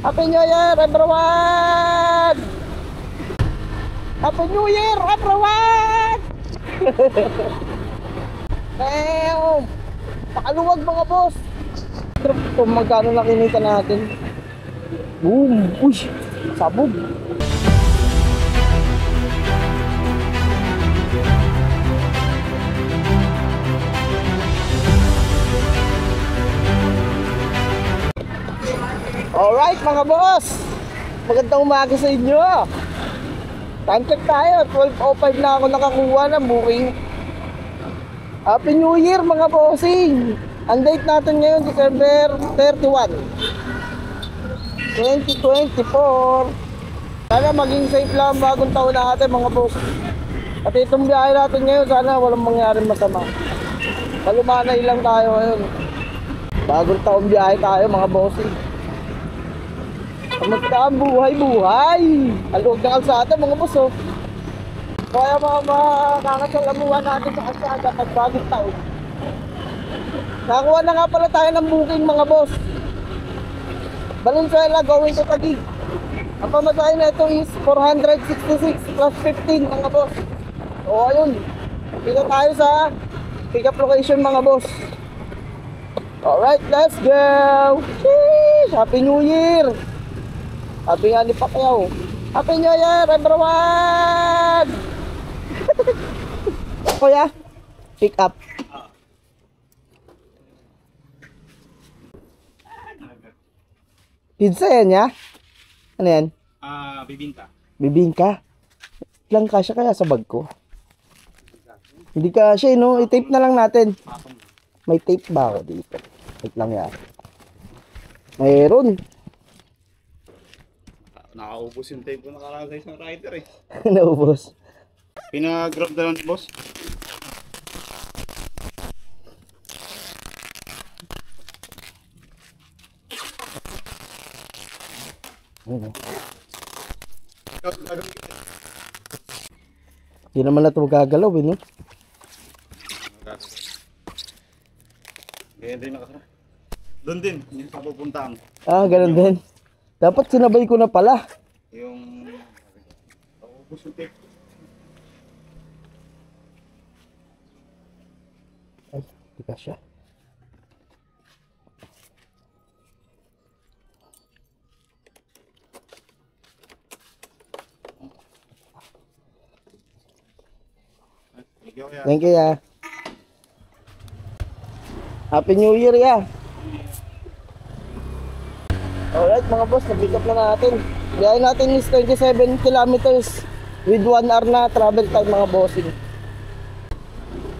Happy New Year, everyone! Happy New Year, everyone! Damn! Pakaluwag mga boss! Kung magkano na kinita natin. Boom! Uy! Sabog! Alright mga boss, magandang umaga sa inyo. Time check tayo, 12:05 na ako nakakuha ng booking. Happy New Year mga bossing. Ang date natin ngayon December 31, 2024. Sana maging safe lang bagong taon natin mga boss. At itong biyahe natin ngayon, sana walang mangyaring masama. Kalumanay lang tayo ngayon. Bagong taon biyahe tayo mga bossing. Magkaan buhay-buhay. Alog na kalsada mga boss oh. Kaya mga makakasalamuhan natin sa kalsada pag bagong taon. Nakakuha na nga pala tayo ng booking mga boss. Valenzuela going to Taguig. Ang pamasahe na ito is 466 plus 15 mga boss. O ayun, dito tayo sa pick up location mga boss. Alright, let's go. Sheesh, Happy New Year. Sabi nga ni Pacquiao, Happy New Year everyone! Kuya, pick up. Pizza yan ya? Ano yan? Bibingka. Bibingka? Lang kasya kaya sa bag ko? Hindi kasya no? I-tape na lang natin. May tape ba ako dito? Wait lang yan. Mayroon. Nakaubos yung tape ko nakalagay sa rider eh. Naubos. Pinagrab na lang ni boss. Hindi naman na ito magagalaw eh no? Ganyan din nakasara. Doon din, yung papupuntaan. Ah, ganun din. Dapat sinabay ko na pala. Yung ubos yung tape. Ay, di ka siya. Thank you ya. Happy New Year ya. Alright mga boss, na-pick up na natin. Biyahe natin is 27 kilometers with 1 hour na travel time mga bossing.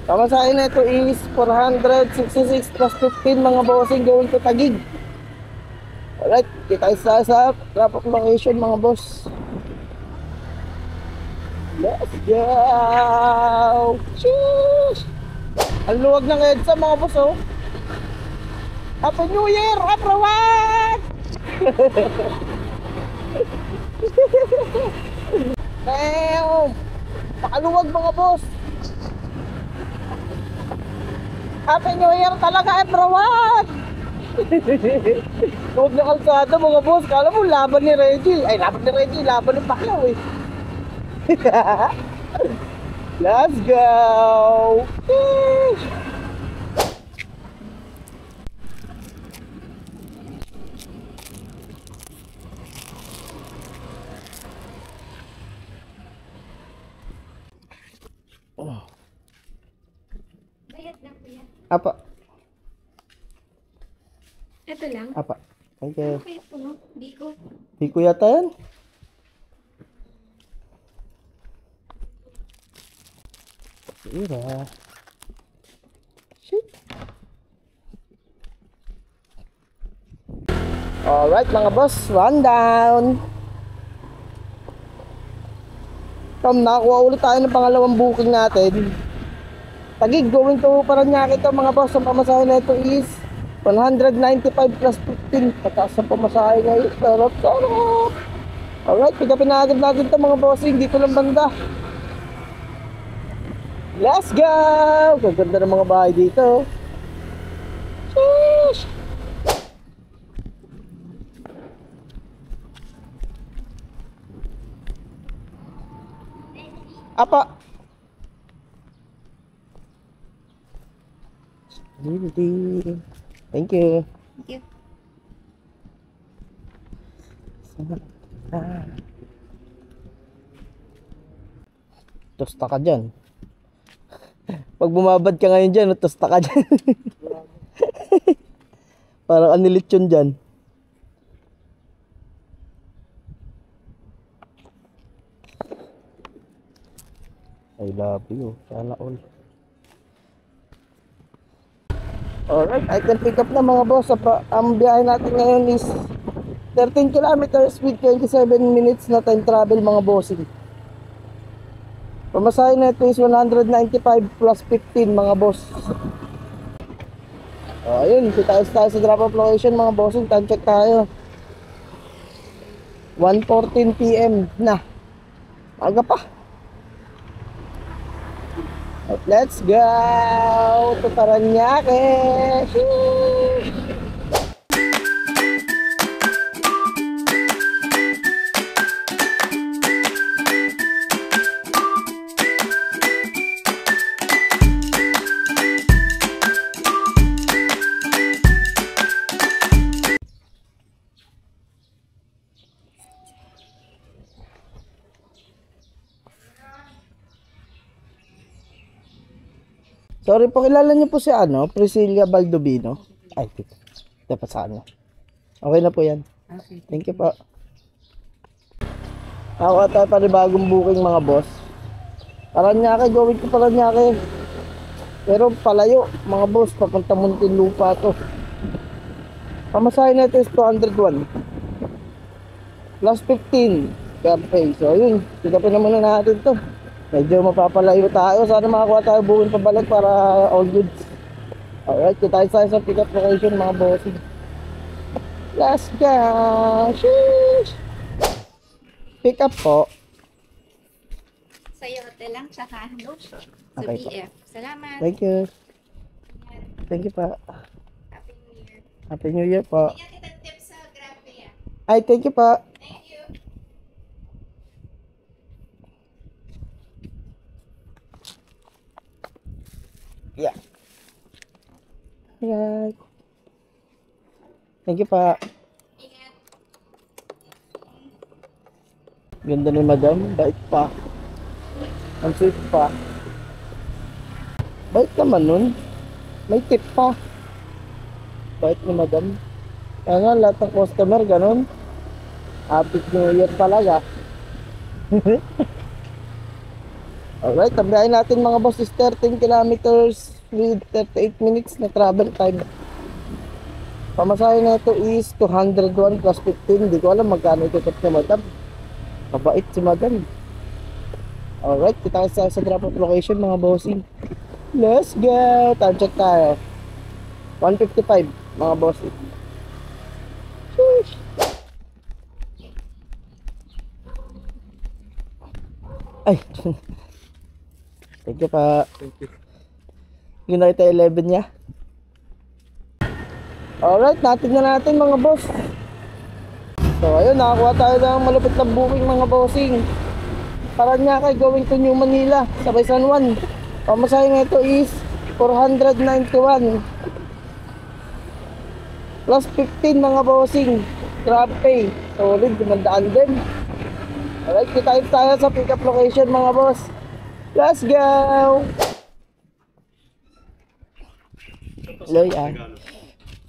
Pamasahe na ito is 466 plus 15 mga bossing going to Taguig. Alright, kita tayo sa drop-off location mga boss. Let's go! Sheesh! Ang luwag ng EDSA mga boss oh. Happy New Year everyone! Damn! Pakaluwag mga boss. Happy New Year talaga everyone! Huwag na kalsada mga boss. Kala mo laban ni Reggie. Ay laban ni Reggie, laban ni Pacquiao eh. Let's go! Sheesh! Bayad lang po yan. Apa. Ito lang? Apa. Thank you. Okay po, no? Biko. Biko yata yan. Ira. Shit. Alright mga boss, rundown. Nakakuha ulit tayo ng pangalawang booking natin. Taguig going to Paranaque ito mga boss. Ang pamasahe na ito is 195 plus 15. Pataas ang pamasahe ngayon. Sarap. Alright, pigapin na agad natin ito mga bossing. Dito lang banda. Let's go! Gaganda ng mga bahay dito. Sheesh! Apa. Thank you. Thank you. Tosta ka dyan. Pag bumabad ka ngayon dyan, tosta ka dyan. Parang anilit yun dyan. I love you. Sana all. Alright, I can pick up na mga boss. Ang biyahe natin ngayon is 13 kilometers with 27 minutes na time travel mga bossing. Pamasahe na ito is 195 plus 15 mga boss. Ayun, kita tayo sa drop off location mga bossing. Time check tayo. 1:14 PM na. Aga pa. At let's go to Paranaque. Sheesh. Sorry po, kilala niyo po si Priscilla Baldovino. Ay, dapat sa ano. Okay na po yan. Okay. Thank you po. Ako tayo pa rin bagong booking mga boss. Paranaque, going to Paranaque. Pero palayo, mga boss, papunta Muntinlupa to. Pamasahe natin is 201. Plus 15. Campaign. So yun, sigapin na muna natin to. Medyo mapapalayo tayo. Sana makakuha tayo buuin pabalik para all goods. Alright, kita tayo sa pick up location mga bossing. Let's go! Sheesh! Pick up po. Sa'yo hotel lang, tsaka ano? Sa Okay po. BF. Salamat. Thank you. Thank you po. Happy New Year. Happy New Year po. Bigyan kita tips sa Grabpay. Ay, thank you po. Thank you. Yeah. Alright. Thank you pa. Ingat. Ganda ni madam. Bait pa. Ang sweet pa. Bait naman nun. May tip pa. Bait ni madam. Kaya nga lahat ng customer ganun. Happy New Year talaga. Alright, tabihin natin mga boss is 13 kilometers with 38 minutes na travel time. Pamasahe na ito is 201 plus 15. Hindi ko alam magkano ito ni madam. Mabait si madam. Alright, kita tayo sa drop off location mga bossing. Let's go! Time check tayo. 1:55 mga bossing. Sheesh. Ay! Thank you pa. Thank you. Yun nakita 11 niya. Alright, natin na natin mga boss. So ayun, nakakuha tayo ng malupit na booking mga bossing. Paranaque going to New Manila, sabay San Juan. Pamasahe nga ito is 491 plus 15 mga bossing. Grabpay, solid, dumandaan din. Alright, kita tayo sa pick up location mga boss. Let's go! Loy,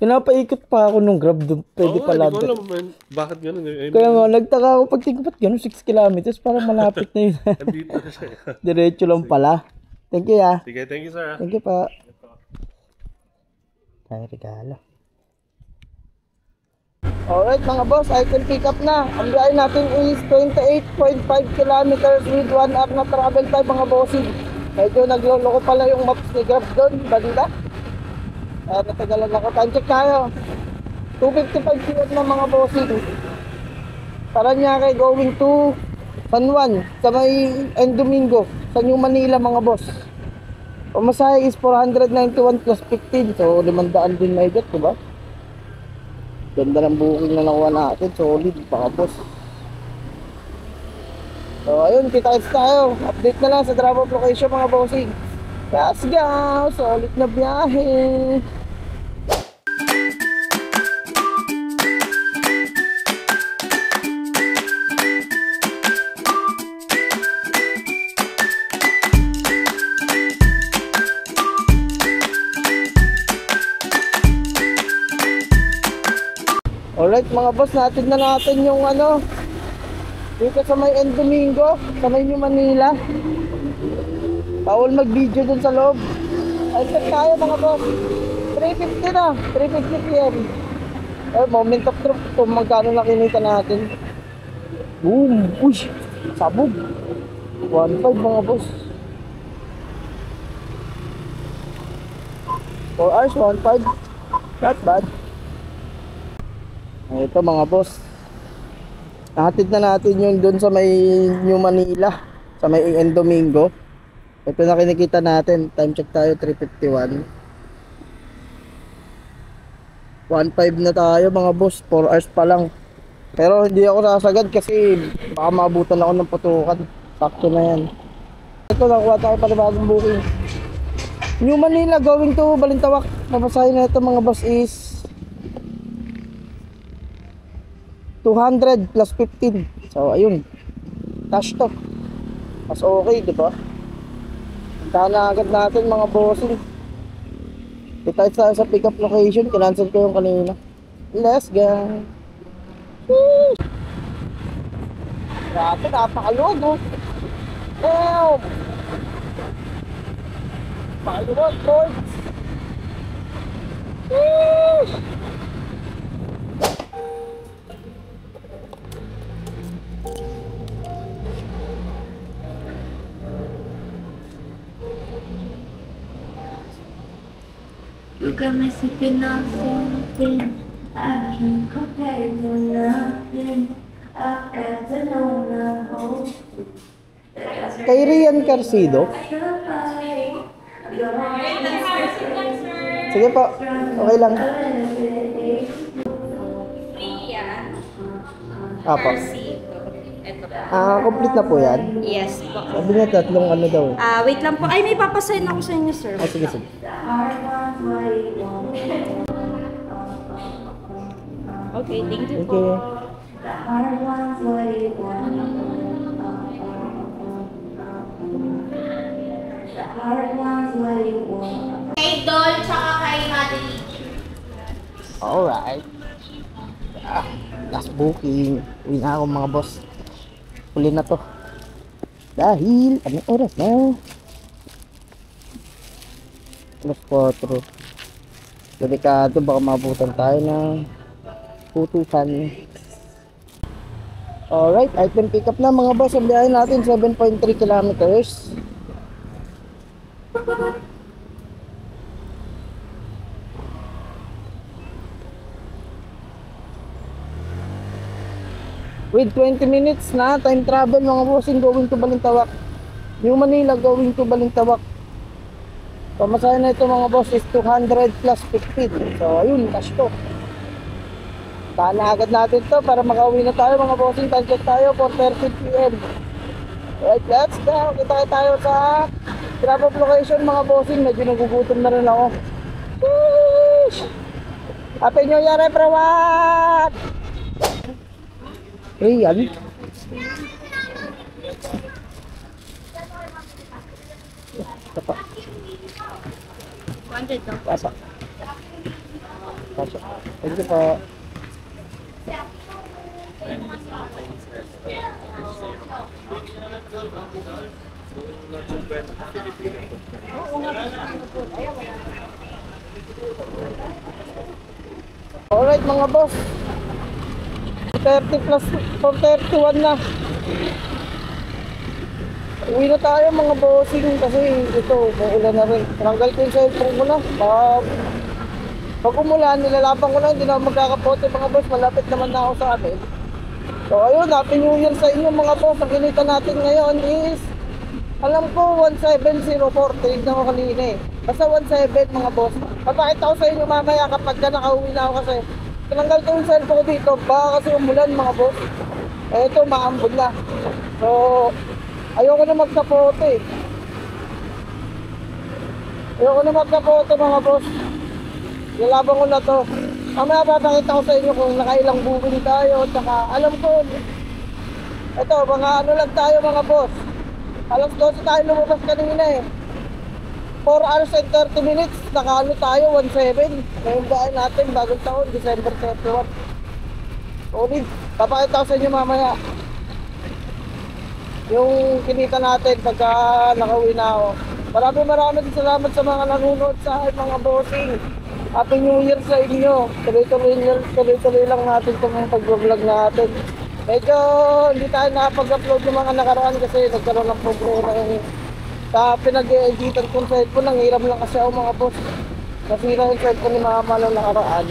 pinapaikot pa ako nung Grab doon. Pwede pala Hindi ko doon. alam bakit gano'n. Kaya nga, nagtaka ako pag tingin ba't gano'n 6 kilometers para malapit na yun. Nandito na siya. Diretso lang pala. Thank you ya. Sige, thank you sir. Thank you pa. Ay, regalo. Alright mga boss, I can pick up na. Ang biyahe natin is 28.5 kilometers with 1 hour na travel time mga bossing. Medyo nagloloko pala yung maps ni Grab doon, banda. Natagalan ako. Time check tayo. 2:55 PM na mga bossing. Paranaque going to San Juan sa may Domingo sa New Manila mga boss. Pamasahe is 491 plus 15. So 500 din na higit, diba? Ganda ng booking na nakuha natin. Solid, mga boss. So ayun, kita-kits tayo. Update na lang sa drop off location mga bossing. Let's go! Solid na biyahe! Alright mga boss, natin na natin yung ano dito sa may End Domingo, sa may New Manila. Bawal mag-video dun sa loob. Ay, set tayo mga boss. 3:50 na, 3:50 PM. Moment of truth, kung magkano na kinita natin. Boom! Uy! Sabog! 1.5 mga boss. 4 hours, 1.5. Not bad. Ito mga boss, nahatid na natin yung doon sa may New Manila, sa may End Domingo. Ito na kinikita natin, time check tayo 3:51. 1.5 na tayo mga boss, 4 hours pa lang. Pero hindi ako sasagad kasi baka maabutan ako ng putukan. Sakto na yan. Ito, nakuha tayo para bagong booking. New Manila going to Balintawak. Mabasahin na ito mga boss is 200 plus 15. So ayun, cash to. Mas okay, di ba? Punta na agad natin mga bossing. Kita tayo sa pick up location. Kinancel ko yung kanina. Let's go. Woo! Grabe, napakaluwag oh. Damn! Napakaluwag, boys. Woo! You got me sipping on something I can't compare to nothing. I got to know the whole. Kay Rian Carcido. Sige po, okay lang. Ria. Apo. Carcito. Ito po. Complete na po yan. Yes po. Sabi niya tatlong ano daw. Wait lang po. Ay, may papasign ako sa inyo, sir. Sige, sige. Okay, thank you Thank po. you. The hard ones, what do you want? The hard ones, what do you want? Kay Dol, tsaka kay Madeline. Alright. Last booking. Uwi na ako mga boss. Huli na to. Dahil, anong oras na? Alas 4. Delikado, baka mabutan tayo ng putukan. Alright, item pick up na mga boss. Ang biyahe natin 7.3 kilometers. With 20 minutes na time travel mga bossing going to Balintawak. New Manila going to Balintawak. Pamasahe na ito mga boss is 200 plus 15. So ayun, cash to. Tana agad natin to para makauwi na tayo mga bossing. Time check tayo 4:30 PM. Alright, let's go. Kita tayo sa drop off location mga bossing. Medyo nagugutom na rin ako. Sheesh! Happy New Year everyone! Rian. Apa? 200 daw. Pasa. Pasa. Thank you po. Alright mga boss. 30 plus 431 na. Uwi na tayo mga bossing kasi ito, uulan na rin. Tanggal ko yung cellphone ko na. Pag umulan, nilalapang ko na, hindi na ako magkakapote mga boss. Malapit naman na ako sa amin. So ayun, Happy New Year sa inyo mga boss. Ang kinita natin ngayon is, alam ko 1704. Tinignan ko kanina eh. Basta 17 mga boss. Papakita ko sa inyo mamaya kapag ka nakauwi na ako kasi tinanggal ko yung cellphone ko dito. Baka kasi umulan mga boss. Eto, maambon na. So, ayoko na magkapote. Ayoko na magkapote mga boss. Nilabang ko na to. Mamaya papakita ko sa inyo kung nakailang booking tayo. Tsaka alam ko, ito, mga ano lang tayo mga boss. Alas 12 tayo lumabas kanina eh. 4 hours and 30 minutes, nakaano tayo, 1.7. Ngayon daan natin, bagong taon, December 31. Ulit, papakita ko sa inyo mamaya. Yung kinita natin pagka nakauwi na ako. Maraming salamat sa mga nanonood sa akin, mga bossing. Happy New Year sa inyo. Tuloy-tuloy lang natin itong pag-vlog natin. Medyo hindi tayo nakapag-upload ng mga nakaraan kasi nagkaroon ng problema yung sa pinag-e-editan kong cellphone. Nangiram lang kasi ako mga boss. Nasira yung cellphone ni mama nung nakaraan.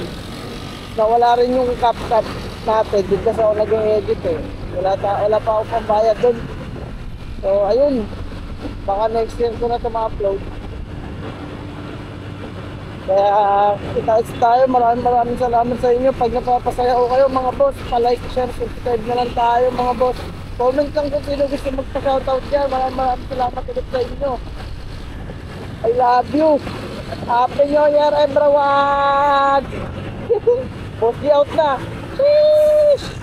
Nawala rin yung CapCut natin. Di kasi ako nag-e-edit eh. Wala pa ako pambayad doon. So ayun. Baka next year ko na ito ma-upload. Kaya kita-its tayo. Maraming salamat sa inyo. Pag napapasaya ko kayo mga boss, pa-like, share, subscribe na lang tayo mga boss. Comment lang kung sino gusto magpa-shoutout dyan. Maraming salamat ulit sa inyo. I love you. Happy New Year everyone. Bossy out na. Sheesh.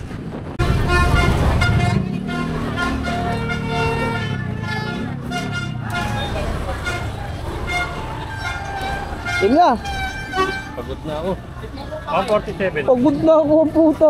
Yun na. Pagod na ako. 147. Pagod na ako puta.